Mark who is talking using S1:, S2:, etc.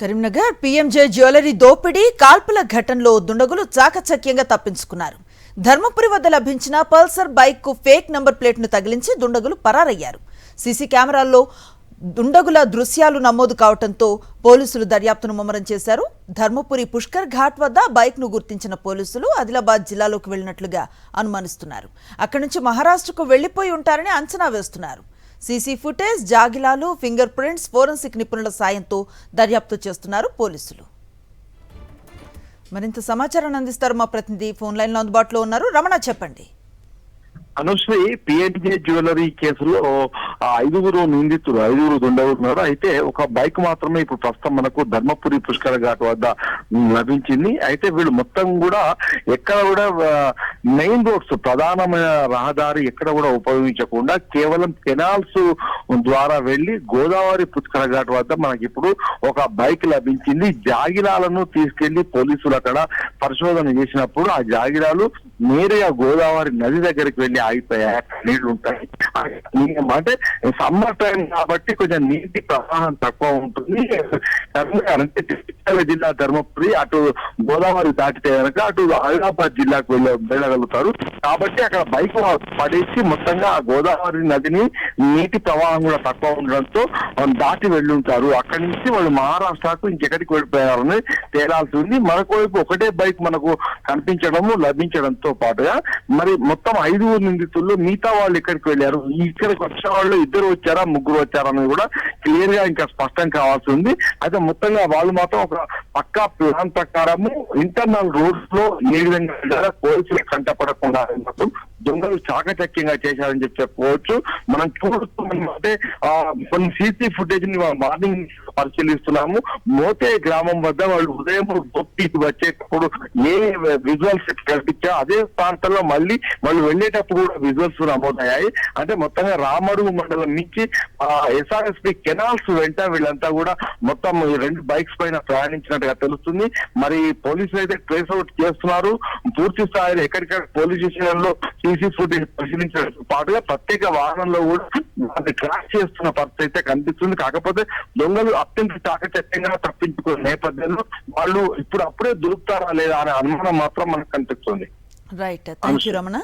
S1: Karimnagar PMJ jewellery దోపిడీ కాల్పుల ఘటనలో దుండగులు చాకచక్యంగా తప్పించుకున్నారు. ధర్మపురి వద్ద లభించిన పల్సర్ బైక్ కు ఫేక్ నంబర్ ప్లేట్ ను తగిలించి దుండగులు పరారయ్యారు. సీసీ కెమెరాల్లో దుండగుల దృశ్యాలు నమోదు కావడంతో పోలీసులు దర్యాప్తును ముమ్మరం చేశారు. ధర్మపురి పుష్కర్ ఘాట్ వద్ద బైక్ ను గుర్తించిన పోలీసులు ఆదిలాబాద్ జిల్లాలోకి వెళ్లినట్లుగా అనుమానిస్తున్నారు. అక్కడి నుంచి మహారాష్ట్రకు వెళ్లిపోయి ఉంటారని అంచనా వేస్తున్నారు. సీసీ ఫుటేజ్, జాగిలాలు, ఫింగర్ ప్రింట్స్, ఫోరెన్సిక్ నిపుణుల సాయంతో దర్యాప్తు చేస్తున్నారు పోలీసులు. మరింత సమాచారాన్ని అందిస్తారు మా ప్రతినిధి, ఫోన్ లైన్ లో అందుబాటులో ఉన్నారు. రమణ, చెప్పండి.
S2: అనుశ్రీ, పిఎంజే జ్యువెలరీ కేసులో 5 నిందితులు దుండగులు ఉన్నారు. అయితే ఒక బైక్ మాత్రమే ఇప్పుడు ప్రస్తుతం మనకు ధర్మపురి పుష్కర ఘాట్ వద్ద లభించింది. అయితే వీళ్ళు మొత్తం కూడా ఎక్కడ కూడా మెయిన్ రోడ్స్, ప్రధానమైన రహదారి ఎక్కడ కూడా ఉపయోగించకుండా కేవలం కెనాల్స్ ద్వారా వెళ్లి గోదావరి పుష్కర ఘాట్ వద్ద మనకి ఇప్పుడు ఒక బైక్ లభించింది. జాగిరాలను తీసుకెళ్లి పోలీసులు అక్కడ పరిశోధన చేసినప్పుడు ఆ జాగిరాలు నేరుగా గోదావరి నది దగ్గరికి వెళ్లి ఆగిపోయాయి. నీళ్లు ఉంటాయి అంటే సమ్మర్ టైం కాబట్టి కొంచెం నీటి ప్రవాహం తక్కువ ఉంటుంది. జిల్లా ధర్మపురి అటు గోదావరి దాటితే కనుక అటు ఆదిలాబాద్ జిల్లాకు వెళ్ళగలుగుతారు. కాబట్టి అక్కడ బైక్ పడేసి మొత్తంగా ఆ గోదావరి నదిని నీటి ప్రవాహం కూడా తక్కువ ఉండడంతో దాటి వెళ్ళుంటారు. అక్కడి నుంచి వాళ్ళు మహారాష్ట్రకు ఇంకెక్కడికి వెళ్ళిపోయారని తేలాల్సి ఉంది. మరొక వైపు ఒకటే బైక్ మనకు కనిపించడము, లభించడంతో పాటుగా మరి మొత్తం 5 నిందితుల్లో మిగతా వాళ్ళు ఎక్కడికి వెళ్ళారు, ఇక్కడికి వచ్చిన వాళ్ళు 2 వచ్చారా 3 వచ్చారా అనేది కూడా క్లియర్ గా ఇంకా స్పష్టం కావాల్సి ఉంది. అయితే మొత్తంగా వాళ్ళు మాత్రం ఒక పక్కా ప్లాన్ ప్రకారము ఇంటర్నల్ రోడ్స్ లో ఏ విధంగా వెళ్ళారా పోలీసులు కంటపడకుండా దొంగలు చాకచక్యంగా చేశారని చెప్పుకోవచ్చు. మనం చూడుతున్నామంటే కొన్ని సీసీ ఫుటేజ్ ని మార్నింగ్ పరిశీలిస్తున్నాము. మోతే గ్రామం వద్ద వాళ్ళు ఉదయం బొప్పికి వచ్చేటప్పుడు ఏ విజువల్స్ కనిపించా అదే ప్రాంతంలో మళ్ళీ వాళ్ళు వెళ్ళేటప్పుడు కూడా విజువల్స్ నమోదయ్యాయి. అంటే మొత్తంగా రామడుగు మండలం నుంచి ఎస్ఆర్ఎస్పి కెనాల్స్ వెంట వీళ్ళంతా కూడా మొత్తం 2 బైక్స్ పైన ప్రయాణించినట్టుగా తెలుస్తుంది. మరి పోలీసులు అయితే ట్రేస్ అవుట్ చేస్తున్నారు. పూర్తి స్థాయిలో ఎక్కడికక్కడ పోలీస్ స్టేషన్ లో సీసీ ఫుటేజ్ పరిశీలించడంతో పాటుగా ప్రత్యేక వాహనంలో కూడా దాన్ని ట్రాక్ చేస్తున్న పరిస్థితి అయితే కనిపిస్తుంది. కాకపోతే దొంగలు అత్యంత చాకచక్యంగా తప్పించుకునే నేపథ్యంలో వాళ్ళు ఇప్పుడు అప్పుడే దొరుకుతారా లేదా అనే అనుమానం మాత్రం మనకు కనిపిస్తుంది.
S1: Right, thank you Ramana.